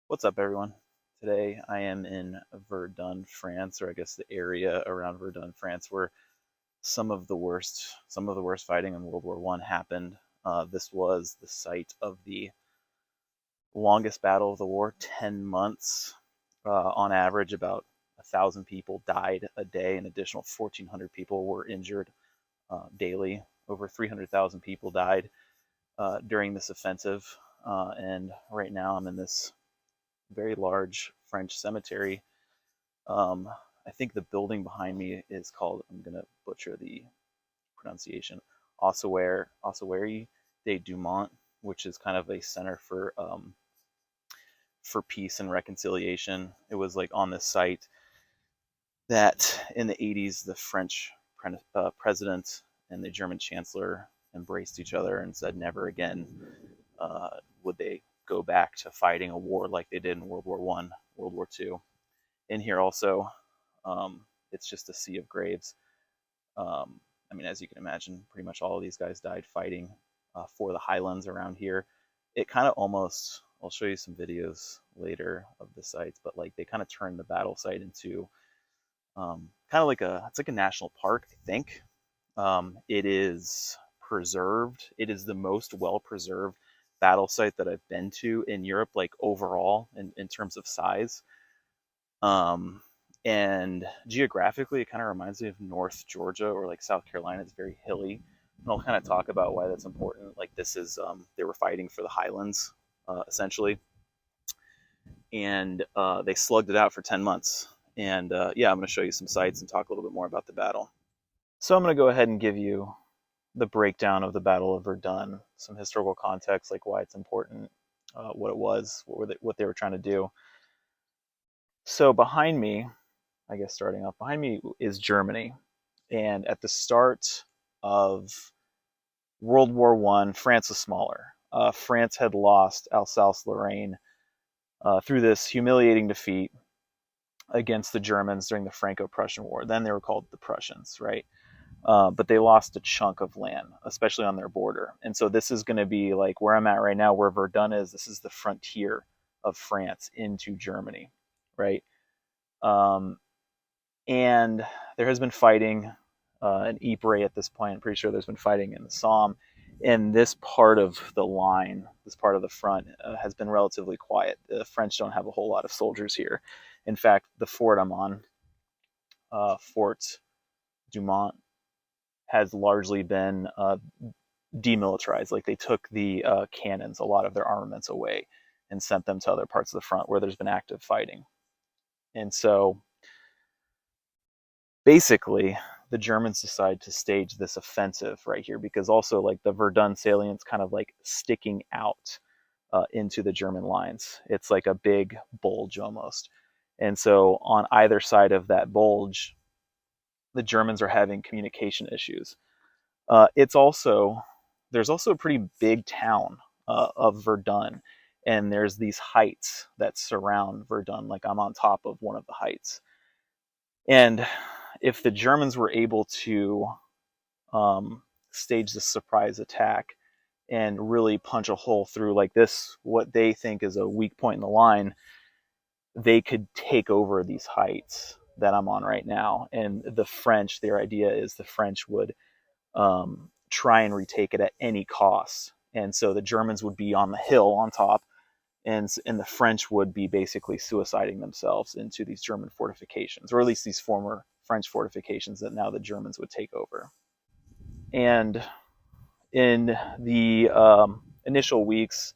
What's up, everyone? Today I am in Verdun, France, or I guess the area around Verdun, France, where some of the worst fighting in World War One happened. This was the site of the longest battle of the war, 10 months. On average, about 1,000 people died a day. An additional 1,400 people were injured daily. Over 300,000 people died during this offensive. And right now I'm in this very large French cemetery. Um, I think the building behind me is called, I'm going to butcher the pronunciation, Ossuaire de Dumont, which is kind of a center for peace and reconciliation. It was like on this site that in the 80s, the French president and the German chancellor embraced each other and said never again would they go back to fighting a war like they did in World War One, World War Two. In here also, it's just a sea of graves. I mean, as you can imagine, pretty much all of these guys died fighting for the highlands around here. It kind of almost, I'll show you some videos later of the sites, but like they kind of turned the battle site into kind of like it's like a national park, I think. It is preserved. It is the most well preserved battle site that I've been to in Europe, like overall in terms of size. Um, and geographically, it kind of reminds me of North Georgia or like South Carolina. It's very hilly. And I'll kind of talk about why that's important. Like this is, they were fighting for the highlands, essentially. And they slugged it out for 10 months. And yeah, I'm going to show you some sites and talk a little bit more about the battle. So I'm going to go ahead and give you the breakdown of the Battle of Verdun, some historical context, like why it's important, what it was, what they were trying to do. So behind me, I guess starting off behind me is Germany, and at the start of World War One, France was smaller. France had lost Alsace-Lorraine through this humiliating defeat against the Germans during the Franco-Prussian War. Then they were called the Prussians, right? But they lost a chunk of land, especially on their border. And so this is going to be like where I'm at right now, where Verdun is. This is the frontier of France into Germany, right? Um, and there has been fighting in Ypres at this point. I'm pretty sure there's been fighting in the Somme. And this part of the line, this part of the front, has been relatively quiet. The French don't have a whole lot of soldiers here. In fact, the fort I'm on, Fort Dumont, has largely been demilitarized. Like they took the cannons, a lot of their armaments away, and sent them to other parts of the front where there's been active fighting. And so basically, the Germans decide to stage this offensive right here because also like the Verdun salient's kind of like sticking out into the German lines. It's like a big bulge almost. And so on either side of that bulge, the Germans are having communication issues. It's also There's also a pretty big town of Verdun, and there's these heights that surround Verdun. Like I'm on top of one of the heights, and if the Germans were able to stage this surprise attack and really punch a hole through like this, what they think is a weak point in the line, they could take over these heights that I'm on right now. And the French, their idea is the French would try and retake it at any cost. And so the Germans would be on the hill on top, and the French would be basically suiciding themselves into these German fortifications, or at least these former French fortifications that now the Germans would take over. And in the initial weeks,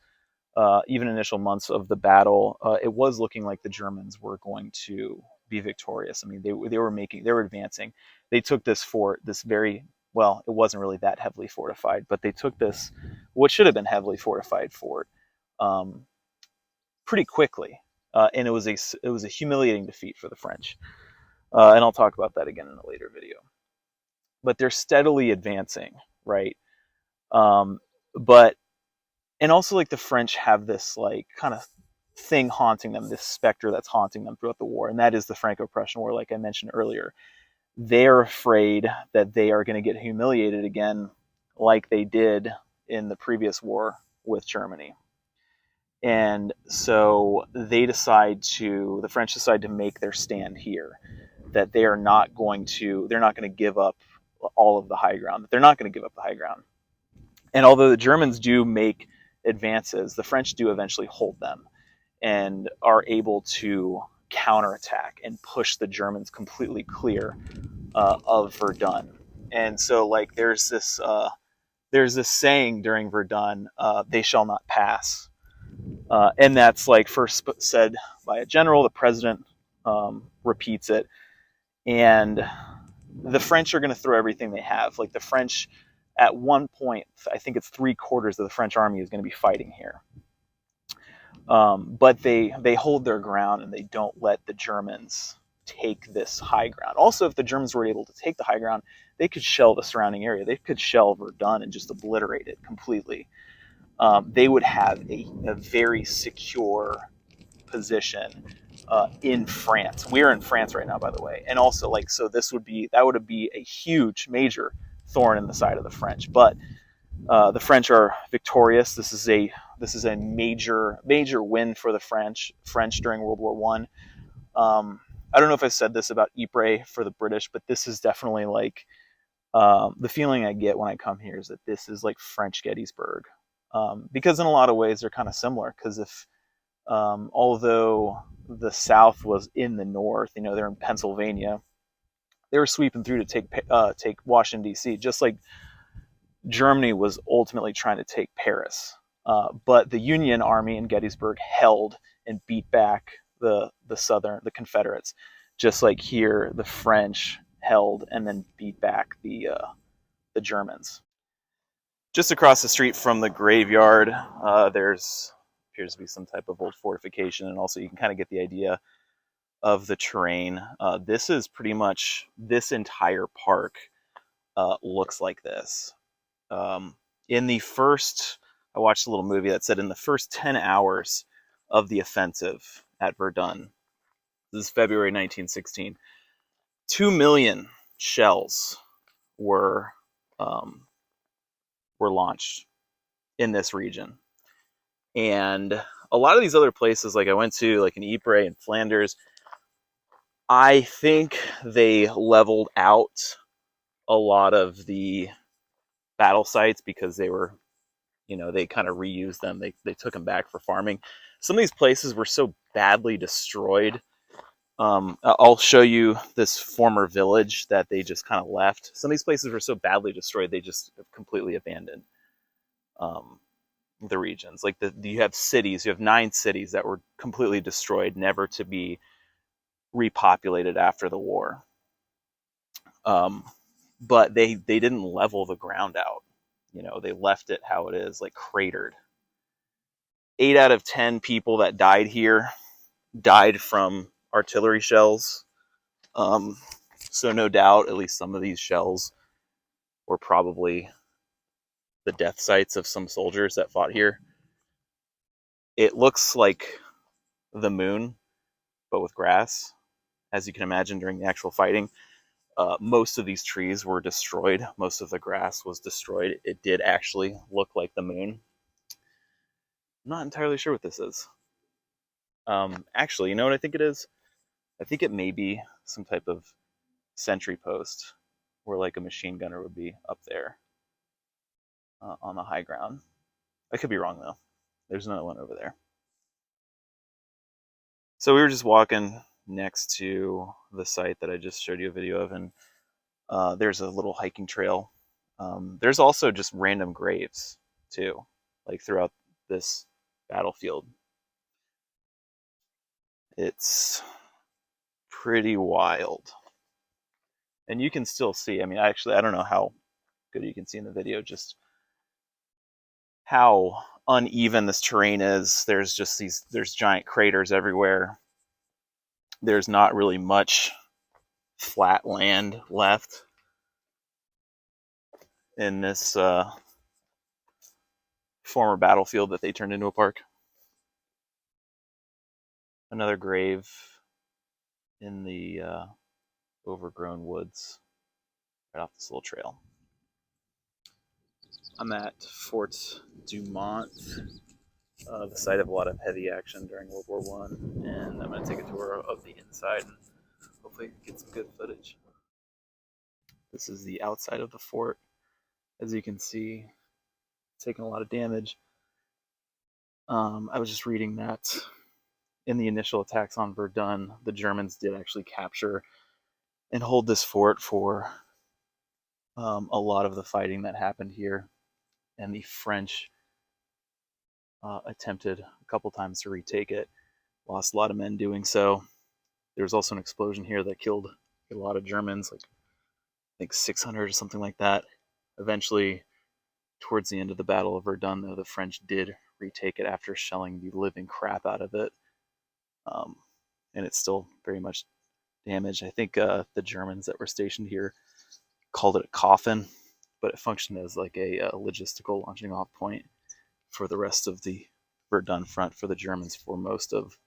even initial months of the battle, it was looking like the Germans were going to be victorious. I mean, they were advancing. They took this fort, this very well, it wasn't really that heavily fortified, but they took this, what should have been heavily fortified fort, um, pretty quickly, and it was a humiliating defeat for the French. And I'll talk about that again in a later video. But they're steadily advancing, right? Um, but and also like the French have this like kind of thing haunting them, this specter that's haunting them throughout the war, and that is the Franco-Prussian War, like I mentioned earlier. They're afraid that they are going to get humiliated again, like they did in the previous war with Germany. And so the French decide to make their stand here, that they're not going to give up all of the high ground, that they're not going to give up the high ground. And although the Germans do make advances, the French do eventually hold them and are able to counterattack and push the Germans completely clear of Verdun. And so, like, there's this saying during Verdun, "They shall not pass," and that's like first said by a general. The president repeats it, and the French are going to throw everything they have. Like the French, at one point, I think it's 3/4 of the French army is going to be fighting here. But they hold their ground and they don't let the Germans take this high ground. Also, if the Germans were able to take the high ground, they could shell the surrounding area. They could shell Verdun and just obliterate it completely. They would have a very secure position in France. We're in France right now, by the way, and also like so that would be a huge, major thorn in the side of the French. But the French are victorious. This is a major win for the French during World War One. I don't know if I said this about Ypres for the British, but this is definitely like the feeling I get when I come here is that this is like French Gettysburg, because in a lot of ways they're kind of similar. Because if although the South was in the North, they're in Pennsylvania, they were sweeping through to take Washington D.C. just like Germany was ultimately trying to take Paris. But the Union Army in Gettysburg held and beat back the Confederates, just like here the French held and then beat back the Germans. Just across the street from the graveyard, there's appears to be some type of old fortification, and also you can kind of get the idea of the terrain. This is pretty much this entire park looks like this. In the first, I watched a little movie that said in the first 10 hours of the offensive at Verdun, this is February 1916, 2 million shells were launched in this region. And a lot of these other places, like I went to, like in Ypres and Flanders, I think they leveled out a lot of the battle sites because they were, they kind of reused them. They took them back for farming. Some of these places were so badly destroyed. I'll show you this former village that they just kind of left. Some of these places were so badly destroyed, they just completely abandoned the regions. Like you have cities, you have 9 cities that were completely destroyed, never to be repopulated after the war. But they didn't level the ground out. They left it how it is, like cratered. 8 out of 10 people that died here died from artillery shells. So no doubt, at least some of these shells were probably the death sites of some soldiers that fought here. It looks like the moon, but with grass, as you can imagine during the actual fighting. Most of these trees were destroyed. Most of the grass was destroyed. It did actually look like the moon. I'm not entirely sure what this is. Actually, you know what I think it is? I think it may be some type of sentry post where like a machine gunner would be up there on the high ground. I could be wrong though. There's another one over there. So we were just walking next to the site that I just showed you a video of, and there's a little hiking trail. There's also just random graves too, like throughout this battlefield. It's pretty wild. And you can still see, I mean, actually, I don't know how good you can see in the video, just how uneven this terrain is. There's giant craters everywhere. There's not really much flat land left in this former battlefield that they turned into a park. Another grave in the overgrown woods right off this little trail. I'm at Fort Dumont the site of a lot of heavy action during World War One, and I'm going to take a tour of the inside and hopefully get some good footage. This is the outside of the fort. As you can see, it's taken a lot of damage. I was just reading that in the initial attacks on Verdun, the Germans did actually capture and hold this fort for a lot of the fighting that happened here, and the French attempted a couple times to retake it, lost a lot of men doing so. There was also an explosion here that killed a lot of Germans, like I think 600 or something like that. Eventually, towards the end of the Battle of Verdun, though, the French did retake it after shelling the living crap out of it, and it's still very much damaged. I think the Germans that were stationed here called it a coffin, but it functioned as like a logistical launching off point for the rest of the Verdun front for the Germans for most of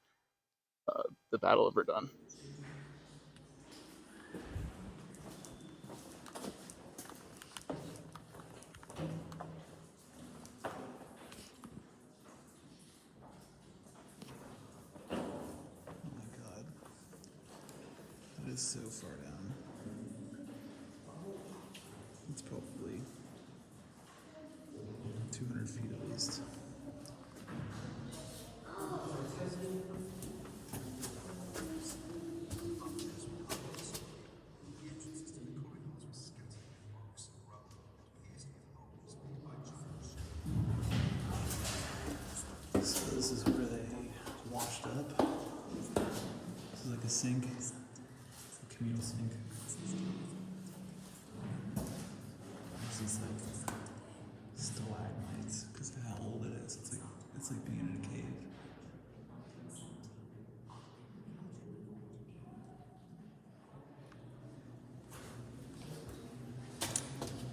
the Battle of Verdun. Oh my god, that is so far down. It's probably 200 feet at least. So this is where they washed up. This is like a sink, a communal sink. This is like stalagmites because of how old it is. It's like being in a cave.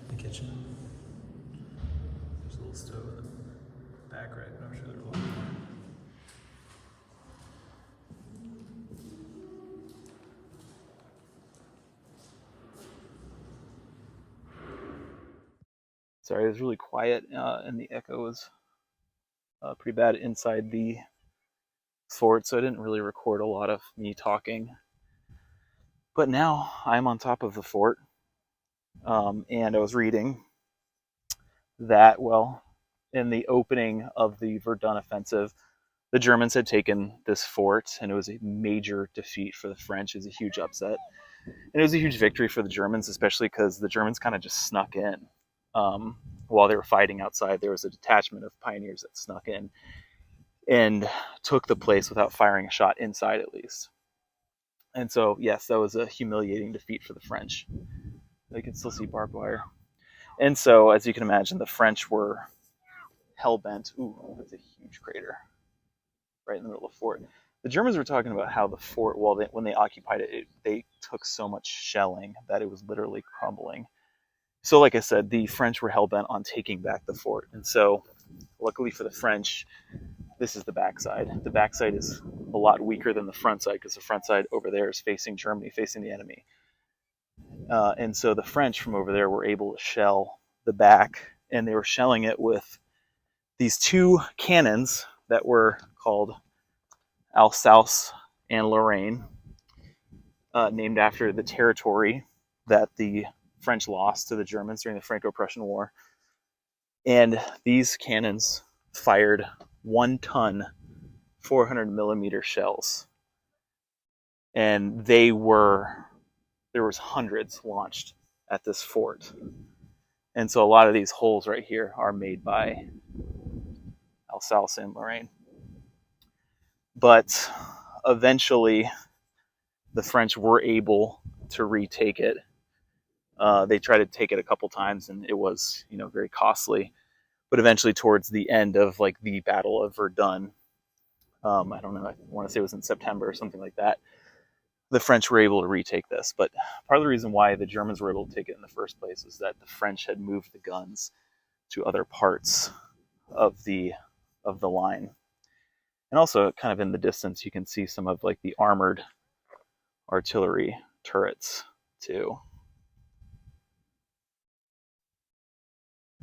The kitchen. There's a little stove in the back right, but I'm sure there's a lot more. Sorry, it was really quiet, and the echo was pretty bad inside the fort, so I didn't really record a lot of me talking. But now I'm on top of the fort, and I was reading that, well, in the opening of the Verdun offensive, the Germans had taken this fort, and it was a major defeat for the French. It was a huge upset. And it was a huge victory for the Germans, especially because the Germans kind of just snuck in. While they were fighting outside, there was a detachment of pioneers that snuck in and took the place without firing a shot inside, at least. And so, yes, that was a humiliating defeat for the French. They can still see barbed wire. And so, as you can imagine, the French were hell-bent. Ooh, that's a huge crater right in the middle of the fort. The Germans were talking about how the fort, well, when they occupied it, they took so much shelling that it was literally crumbling. So, like I said, the French were hell-bent on taking back the fort. And so, luckily for the French, this is the backside. The backside is a lot weaker than the front side because the front side over there is facing Germany, facing the enemy. And so the French from over there were able to shell the back, and they were shelling it with these two cannons that were called Alsace and Lorraine, named after the territory that the French lost to the Germans during the Franco-Prussian War. And these cannons fired 1-ton 400 millimeter shells, and there was hundreds launched at this fort. And so a lot of these holes right here are made by Alsace and Lorraine. But eventually the French were able to retake it. They tried to take it a couple times, and it was, very costly. But eventually, towards the end of like the Battle of Verdun, I don't know, I want to say it was in September or something like that, the French were able to retake this. But part of the reason why the Germans were able to take it in the first place is that the French had moved the guns to other parts of the line. And also, kind of in the distance, you can see some of like the armored artillery turrets too.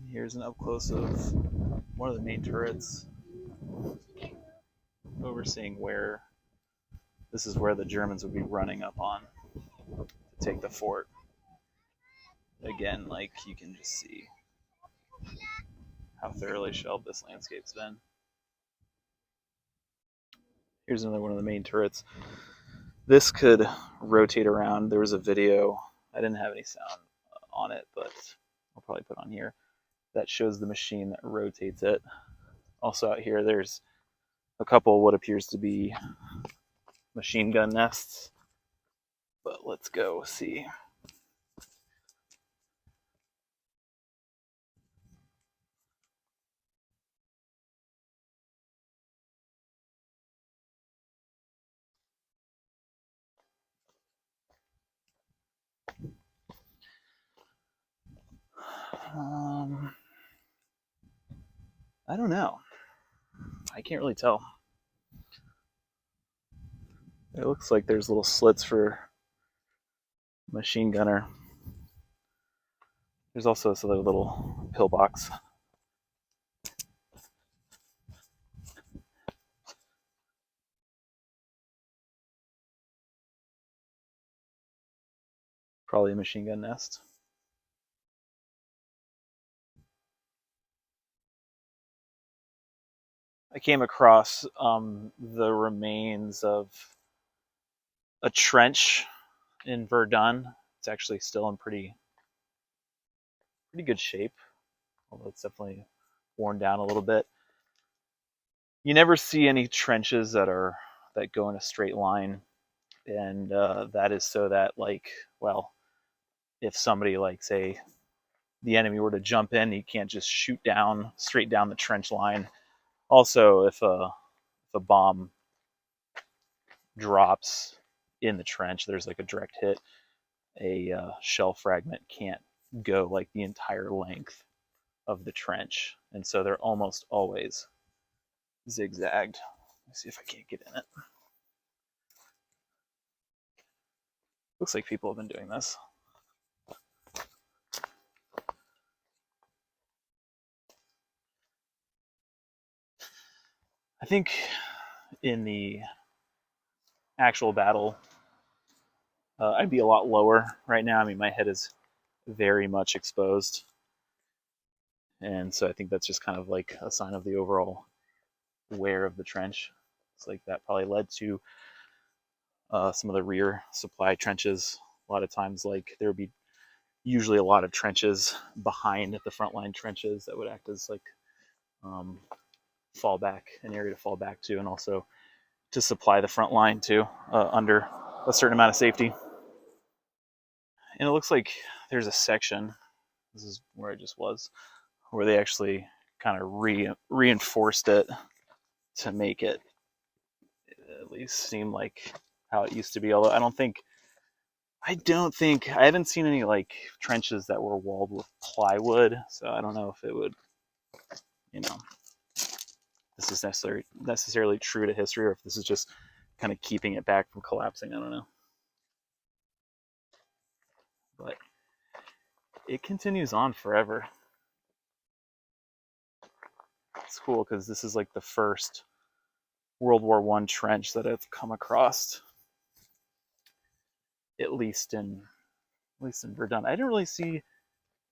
Here's an up close of one of the main turrets. overseeing where this is where the Germans would be running up on to take the fort. Again, like you can just see how thoroughly shelled this landscape's been. Here's another one of the main turrets. This could rotate around. There was a video, I didn't have any sound on it, but I'll probably put on here, that shows the machine that rotates it. Also out here, there's a couple of what appears to be machine gun nests. But let's go see. I don't know. I can't really tell. It looks like there's little slits for machine gunner. There's also this other little pillbox. Probably a machine gun nest. I came across the remains of a trench in Verdun. It's actually still in pretty good shape, although it's definitely worn down a little bit. You never see any trenches that go in a straight line, and that is so that, like, well, if somebody, like, say the enemy were to jump in, you can't just shoot down straight down the trench line. Also, if a bomb drops in the trench, there's like a direct hit, a shell fragment can't go like the entire length of the trench, and so they're almost always zigzagged. Let's see if I can't get in it. Looks like people have been doing this. I think in the actual battle, I'd be a lot lower right now. I mean, my head is very much exposed, and so I think that's just kind of like a sign of the overall wear of the trench. It's like that probably led to some of the rear supply trenches. A lot of times, like, there would be usually a lot of trenches behind the frontline trenches that would act as like fallback, an area to fall back to, and also to supply the front line too, under a certain amount of safety. And it looks like there's a section, this is where I just was, where they actually kind of reinforced it to make it at least seem like how it used to be. Although I haven't seen any like trenches that were walled with plywood, so I don't know if it would, this is necessarily true to history, or if this is just kind of keeping it back from collapsing. I don't know. But it continues on forever. It's cool because this is like the first World War I trench that I've come across, at least in Verdun. I didn't really see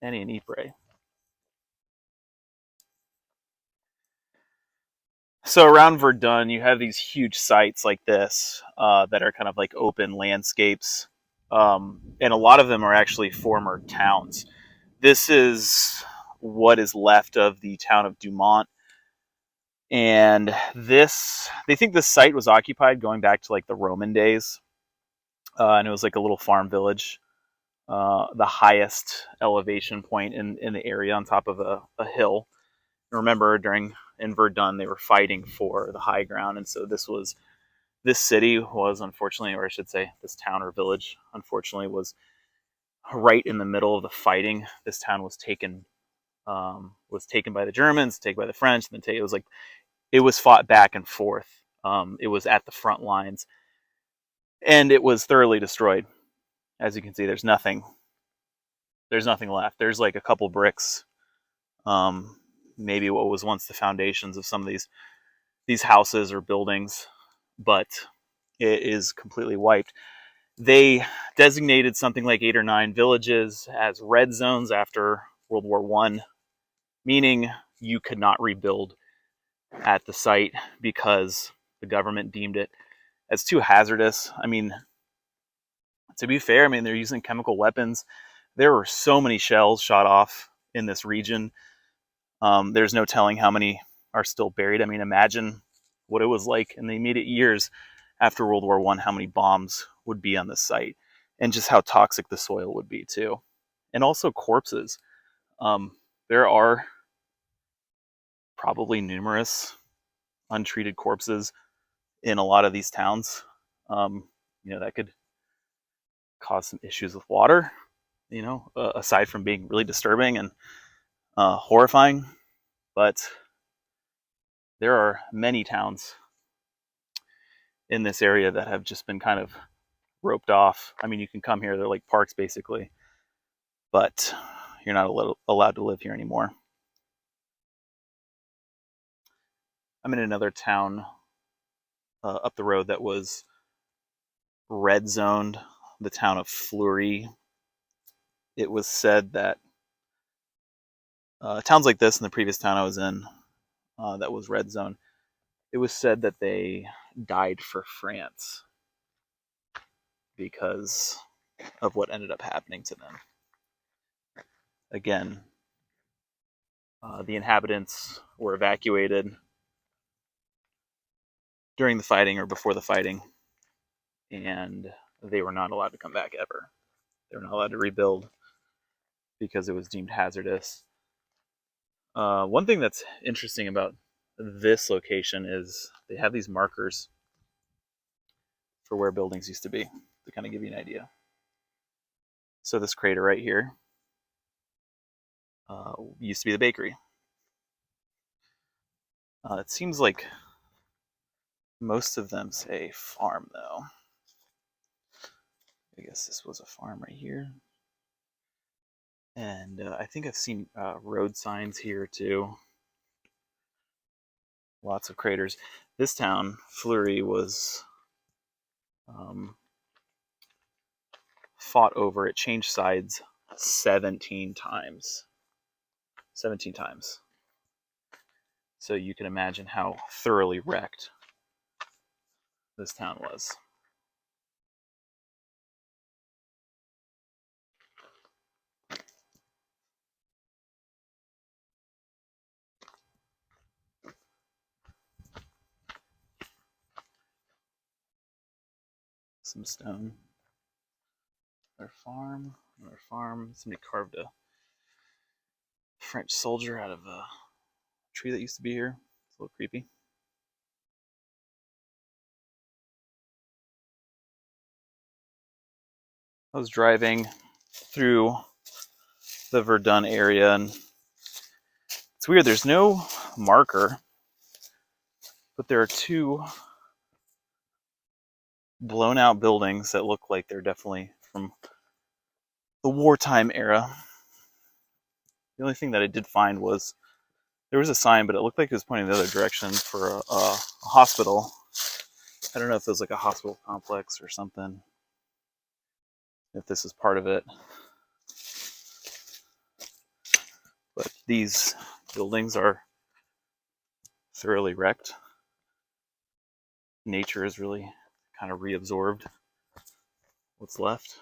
any in Ypres. So around Verdun, you have these huge sites like this that are kind of like open landscapes, and a lot of them are actually former towns. This is what is left of the town of Dumont, and they think this site was occupied going back to like the Roman days, and it was like a little farm village, the highest elevation point in the area on top of a hill. Remember, in Verdun, they were fighting for the high ground, and so this city was, unfortunately, or I should say, this town or village, unfortunately, was right in the middle of the fighting. This town was taken by the Germans, taken by the French, and then it was fought back and forth. It was at the front lines, and it was thoroughly destroyed. As you can see, there's nothing left. There's like a couple bricks, maybe what was once the foundations of some of these these houses or buildings, but it is completely wiped. They designated something like 8 or 9 villages as red zones after World War One, meaning you could not rebuild at the site because the government deemed it as too hazardous. I mean, to be fair, I mean, they're using chemical weapons. There were so many shells shot off in this region. There's no telling how many are still buried. I mean, imagine what it was like in the immediate years after World War One, how many bombs would be on the site, and just how toxic the soil would be too. And also corpses. There are probably numerous untreated corpses in a lot of these towns. That could cause some issues with water, aside from being really disturbing and horrifying. But there are many towns in this area that have just been kind of roped off. I mean, you can come here, they're like parks basically, but you're not allowed to live here anymore. I'm in another town up the road that was red zoned, the town of Fleury. It was said that towns like this, in the previous town I was in, that was red zone, it was said that they died for France because of what ended up happening to them. Again, the inhabitants were evacuated during the fighting or before the fighting, and they were not allowed to come back ever. They were not allowed to rebuild because it was deemed hazardous. One thing that's interesting about this location is they have these markers for where buildings used to be to kind of give you an idea. So this crater right here used to be the bakery. It seems like most of them say farm, though. I guess this was a farm right here. And I think I've seen road signs here too. Lots of craters. This town, Fleury, was fought over. It changed sides 17 times. 17 times. So you can imagine how thoroughly wrecked this town was. Some stone. Another farm. Another farm. Somebody carved a French soldier out of a tree that used to be here. It's a little creepy. I was driving through the Verdun area, and it's weird. There's no marker, but there are 2 blown out buildings that look like they're definitely from the wartime era. The only thing that I did find was there was a sign, but it looked like it was pointing the other direction for a hospital. I don't know if it was like a hospital complex or something, if this is part of it. But these buildings are thoroughly wrecked. Nature has really kind of reabsorbed what's left.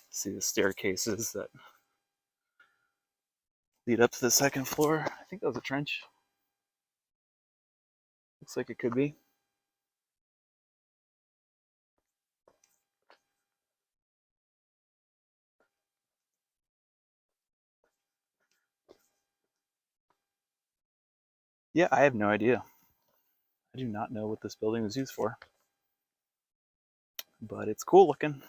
See the staircases that lead up to the second floor. I think that was a trench. Looks like it could be. Yeah, I have no idea. I do not know what this building was used for. But it's cool looking.